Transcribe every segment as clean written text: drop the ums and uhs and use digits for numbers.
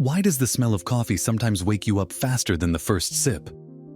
Why does the smell of coffee sometimes wake you up faster than the first sip?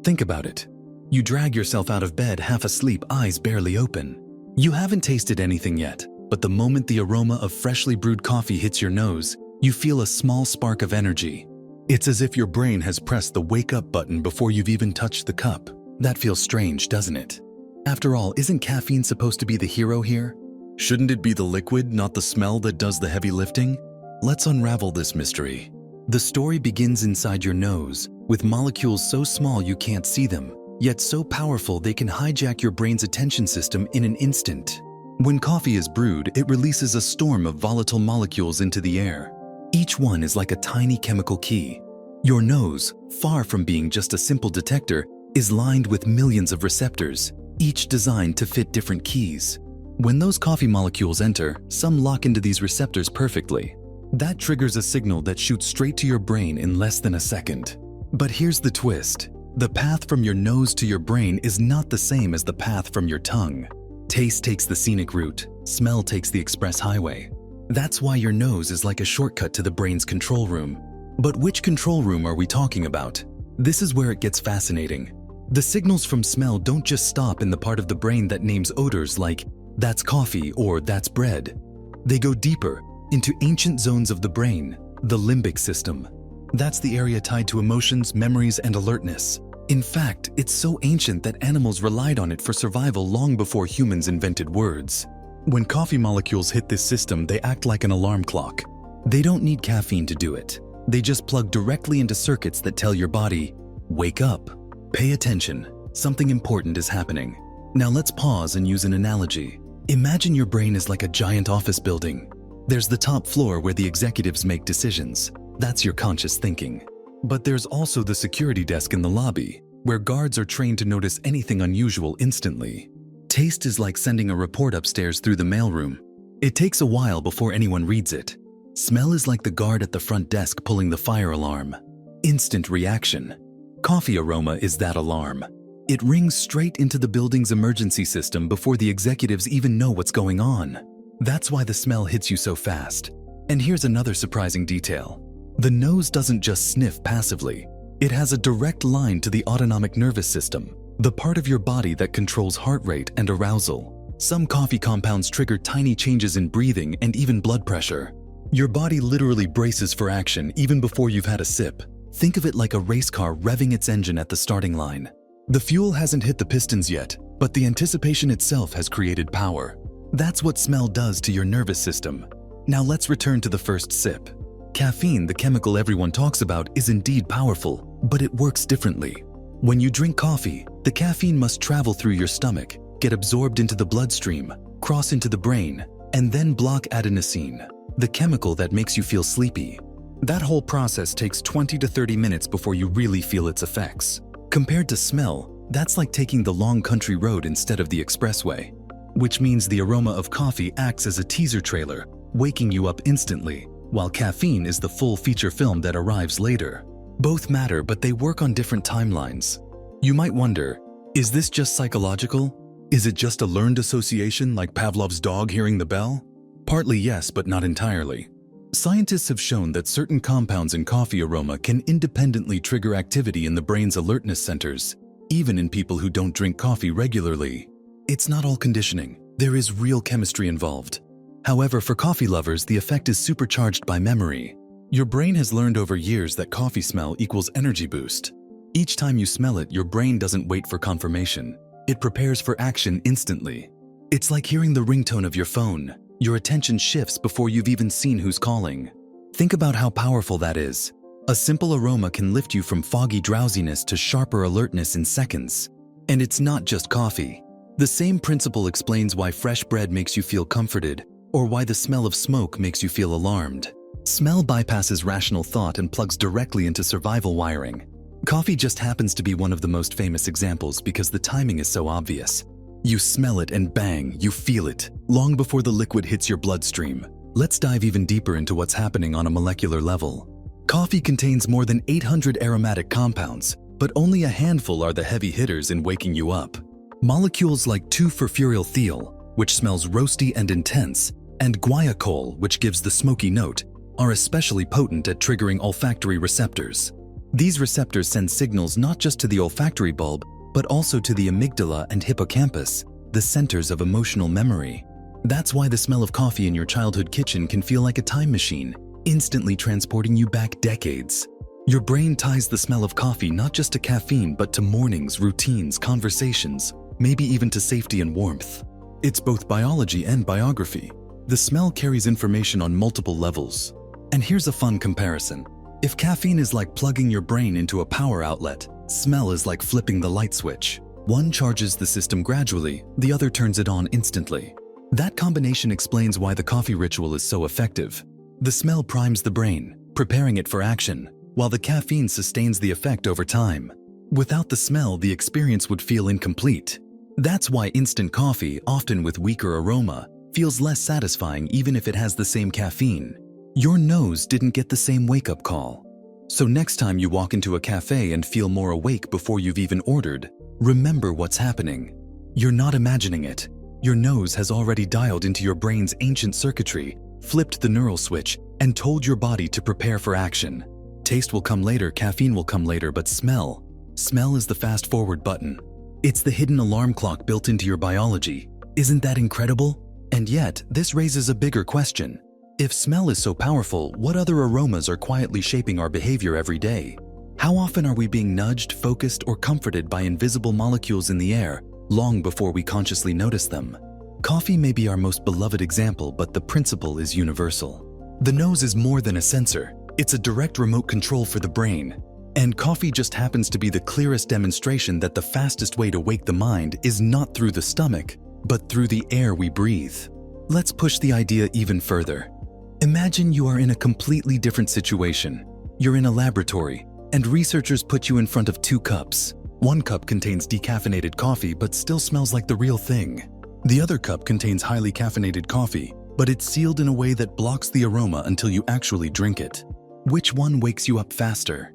Think about it. You drag yourself out of bed half asleep, eyes barely open. You haven't tasted anything yet, but the moment the aroma of freshly brewed coffee hits your nose, you feel a small spark of energy. It's as if your brain has pressed the wake-up button before you've even touched the cup. That feels strange, doesn't it? After all, isn't caffeine supposed to be the hero here? Shouldn't it be the liquid, not the smell, that does the heavy lifting? Let's unravel this mystery. The story begins inside your nose, with molecules so small you can't see them, yet so powerful they can hijack your brain's attention system in an instant. When coffee is brewed, it releases a storm of volatile molecules into the air. Each one is like a tiny chemical key. Your nose, far from being just a simple detector, is lined with millions of receptors, each designed to fit different keys. When those coffee molecules enter, some lock into these receptors perfectly. That triggers a signal that shoots straight to your brain in less than a second. But here's the twist. The path from your nose to your brain is not the same as the path from your tongue. Taste takes the scenic route, smell takes the express highway. That's why your nose is like a shortcut to the brain's control room. But which control room are we talking about? This is where it gets fascinating. The signals from smell don't just stop in the part of the brain that names odors like, "That's coffee" or "That's bread." They go deeper, into ancient zones of the brain, the limbic system. That's the area tied to emotions, memories, and alertness. In fact, it's so ancient that animals relied on it for survival long before humans invented words. When coffee molecules hit this system, they act like an alarm clock. They don't need caffeine to do it. They just plug directly into circuits that tell your body, "Wake up. Pay attention. Something important is happening." Now let's pause and use an analogy. Imagine your brain is like a giant office building. There's the top floor where the executives make decisions. That's your conscious thinking. But there's also the security desk in the lobby, where guards are trained to notice anything unusual instantly. Taste is like sending a report upstairs through the mailroom. It takes a while before anyone reads it. Smell is like the guard at the front desk pulling the fire alarm. Instant reaction. Coffee aroma is that alarm. It rings straight into the building's emergency system before the executives even know what's going on. That's why the smell hits you so fast. And here's another surprising detail. The nose doesn't just sniff passively. It has a direct line to the autonomic nervous system, the part of your body that controls heart rate and arousal. Some coffee compounds trigger tiny changes in breathing and even blood pressure. Your body literally braces for action even before you've had a sip. Think of it like a race car revving its engine at the starting line. The fuel hasn't hit the pistons yet, but the anticipation itself has created power. That's what smell does to your nervous system. Now let's return to the first sip. Caffeine, the chemical everyone talks about, is indeed powerful, but it works differently. When you drink coffee, the caffeine must travel through your stomach, get absorbed into the bloodstream, cross into the brain, and then block adenosine, the chemical that makes you feel sleepy. That whole process takes 20 to 30 minutes before you really feel its effects. Compared to smell, that's like taking the long country road instead of the expressway. Which means the aroma of coffee acts as a teaser trailer, waking you up instantly, while caffeine is the full feature film that arrives later. Both matter, but they work on different timelines. You might wonder, is this just psychological? Is it just a learned association like Pavlov's dog hearing the bell? Partly yes, but not entirely. Scientists have shown that certain compounds in coffee aroma can independently trigger activity in the brain's alertness centers, even in people who don't drink coffee regularly. It's not all conditioning. There is real chemistry involved. However, for coffee lovers, the effect is supercharged by memory. Your brain has learned over years that coffee smell equals energy boost. Each time you smell it, your brain doesn't wait for confirmation. It prepares for action instantly. It's like hearing the ringtone of your phone. Your attention shifts before you've even seen who's calling. Think about how powerful that is. A simple aroma can lift you from foggy drowsiness to sharper alertness in seconds. And it's not just coffee. The same principle explains why fresh bread makes you feel comforted, or why the smell of smoke makes you feel alarmed. Smell bypasses rational thought and plugs directly into survival wiring. Coffee just happens to be one of the most famous examples because the timing is so obvious. You smell it and bang, you feel it, long before the liquid hits your bloodstream. Let's dive even deeper into what's happening on a molecular level. Coffee contains more than 800 aromatic compounds, but only a handful are the heavy hitters in waking you up. Molecules like 2,4-furfuryl thiol, which smells roasty and intense, and guaiacol, which gives the smoky note, are especially potent at triggering olfactory receptors. These receptors send signals not just to the olfactory bulb, but also to the amygdala and hippocampus, the centers of emotional memory. That's why the smell of coffee in your childhood kitchen can feel like a time machine, instantly transporting you back decades. Your brain ties the smell of coffee not just to caffeine, but to mornings, routines, conversations, maybe even to safety and warmth. It's both biology and biography. The smell carries information on multiple levels. And here's a fun comparison. If caffeine is like plugging your brain into a power outlet, smell is like flipping the light switch. One charges the system gradually, the other turns it on instantly. That combination explains why the coffee ritual is so effective. The smell primes the brain, preparing it for action, while the caffeine sustains the effect over time. Without the smell, the experience would feel incomplete. That's why instant coffee, often with weaker aroma, feels less satisfying even if it has the same caffeine. Your nose didn't get the same wake-up call. So next time you walk into a cafe and feel more awake before you've even ordered, remember what's happening. You're not imagining it. Your nose has already dialed into your brain's ancient circuitry, flipped the neural switch, and told your body to prepare for action. Taste will come later, caffeine will come later, but smell is the fast-forward button. It's the hidden alarm clock built into your biology. Isn't that incredible? And yet, this raises a bigger question. If smell is so powerful, what other aromas are quietly shaping our behavior every day? How often are we being nudged, focused, or comforted by invisible molecules in the air, long before we consciously notice them? Coffee may be our most beloved example, but the principle is universal. The nose is more than a sensor. It's a direct remote control for the brain. And coffee just happens to be the clearest demonstration that the fastest way to wake the mind is not through the stomach, but through the air we breathe. Let's push the idea even further. Imagine you are in a completely different situation. You're in a laboratory, and researchers put you in front of 2 cups. One cup contains decaffeinated coffee but still smells like the real thing. The other cup contains highly caffeinated coffee, but it's sealed in a way that blocks the aroma until you actually drink it. Which one wakes you up faster?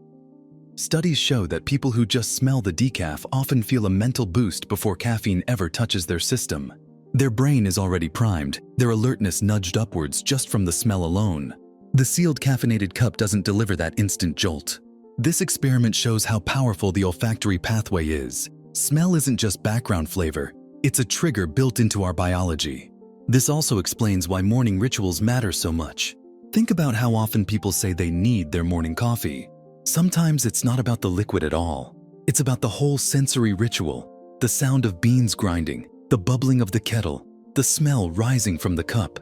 Studies show that people who just smell the decaf often feel a mental boost before caffeine ever touches their system. Their brain is already primed, their alertness nudged upwards just from the smell alone. The sealed caffeinated cup doesn't deliver that instant jolt. This experiment shows how powerful the olfactory pathway is. Smell isn't just background flavor, it's a trigger built into our biology. This also explains why morning rituals matter so much. Think about how often people say they need their morning coffee. Sometimes it's not about the liquid at all. It's about the whole sensory ritual, the sound of beans grinding, the bubbling of the kettle, the smell rising from the cup.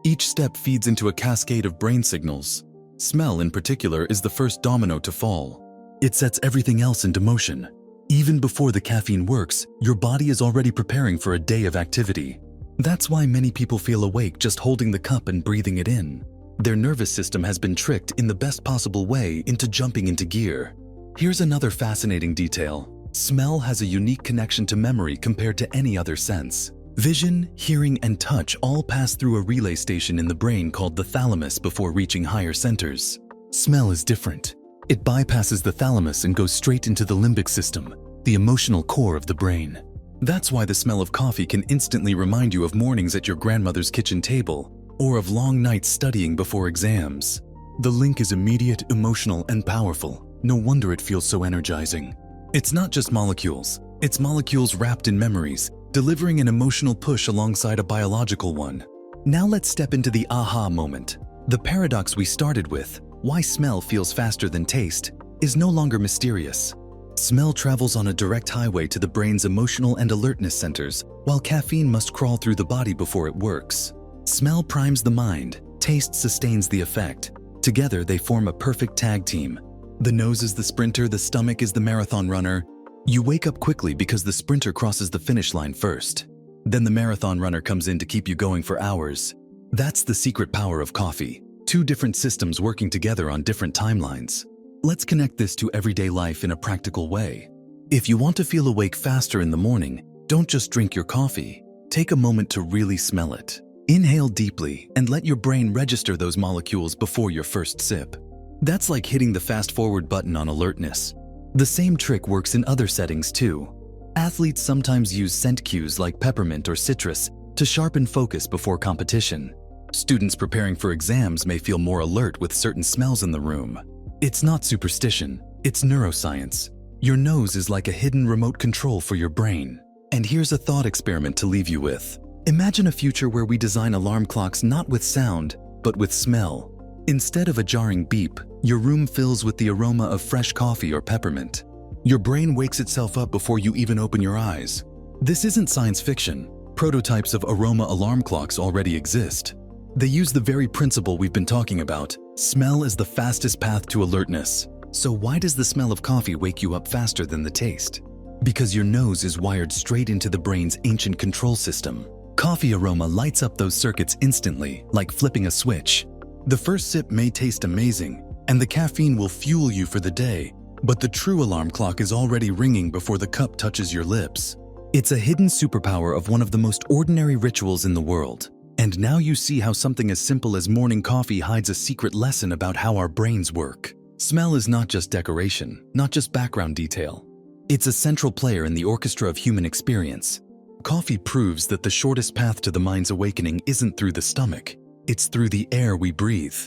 Each step feeds into a cascade of brain signals. Smell, in particular, is the first domino to fall. It sets everything else into motion. Even before the caffeine works, your body is already preparing for a day of activity. That's why many people feel awake just holding the cup and breathing it in. Their nervous system has been tricked in the best possible way into jumping into gear. Here's another fascinating detail. Smell has a unique connection to memory compared to any other sense. Vision, hearing, and touch all pass through a relay station in the brain called the thalamus before reaching higher centers. Smell is different. It bypasses the thalamus and goes straight into the limbic system, the emotional core of the brain. That's why the smell of coffee can instantly remind you of mornings at your grandmother's kitchen table or of long nights studying before exams. The link is immediate, emotional, and powerful. No wonder it feels so energizing. It's not just molecules. It's molecules wrapped in memories, delivering an emotional push alongside a biological one. Now let's step into the aha moment. The paradox we started with, why smell feels faster than taste, is no longer mysterious. Smell travels on a direct highway to the brain's emotional and alertness centers, while caffeine must crawl through the body before it works. Smell primes the mind, taste sustains the effect. Together, they form a perfect tag team. The nose is the sprinter, the stomach is the marathon runner. You wake up quickly because the sprinter crosses the finish line first. Then the marathon runner comes in to keep you going for hours. That's the secret power of coffee. 2 different systems working together on different timelines. Let's connect this to everyday life in a practical way. If you want to feel awake faster in the morning, don't just drink your coffee. Take a moment to really smell it. Inhale deeply and let your brain register those molecules before your first sip. That's like hitting the fast-forward button on alertness. The same trick works in other settings too. Athletes sometimes use scent cues like peppermint or citrus to sharpen focus before competition. Students preparing for exams may feel more alert with certain smells in the room. It's not superstition, it's neuroscience. Your nose is like a hidden remote control for your brain. And here's a thought experiment to leave you with. Imagine a future where we design alarm clocks not with sound, but with smell. Instead of a jarring beep, your room fills with the aroma of fresh coffee or peppermint. Your brain wakes itself up before you even open your eyes. This isn't science fiction. Prototypes of Aroma alarm clocks already exist. They use the very principle we've been talking about. Smell is the fastest path to alertness. So why does the smell of coffee wake you up faster than the taste? Because your nose is wired straight into the brain's ancient control system. Coffee aroma lights up those circuits instantly, like flipping a switch. The first sip may taste amazing, and the caffeine will fuel you for the day, but the true alarm clock is already ringing before the cup touches your lips. It's a hidden superpower of one of the most ordinary rituals in the world. And now you see how something as simple as morning coffee hides a secret lesson about how our brains work. Smell is not just decoration, not just background detail. It's a central player in the orchestra of human experience. Coffee proves that the shortest path to the mind's awakening isn't through the stomach, it's through the air we breathe.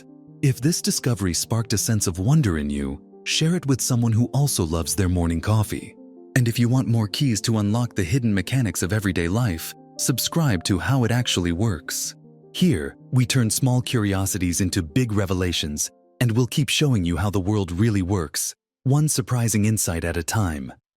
If this discovery sparked a sense of wonder in you, share it with someone who also loves their morning coffee. And if you want more keys to unlock the hidden mechanics of everyday life, subscribe to How It Actually Works. Here, we turn small curiosities into big revelations, and we'll keep showing you how the world really works, one surprising insight at a time.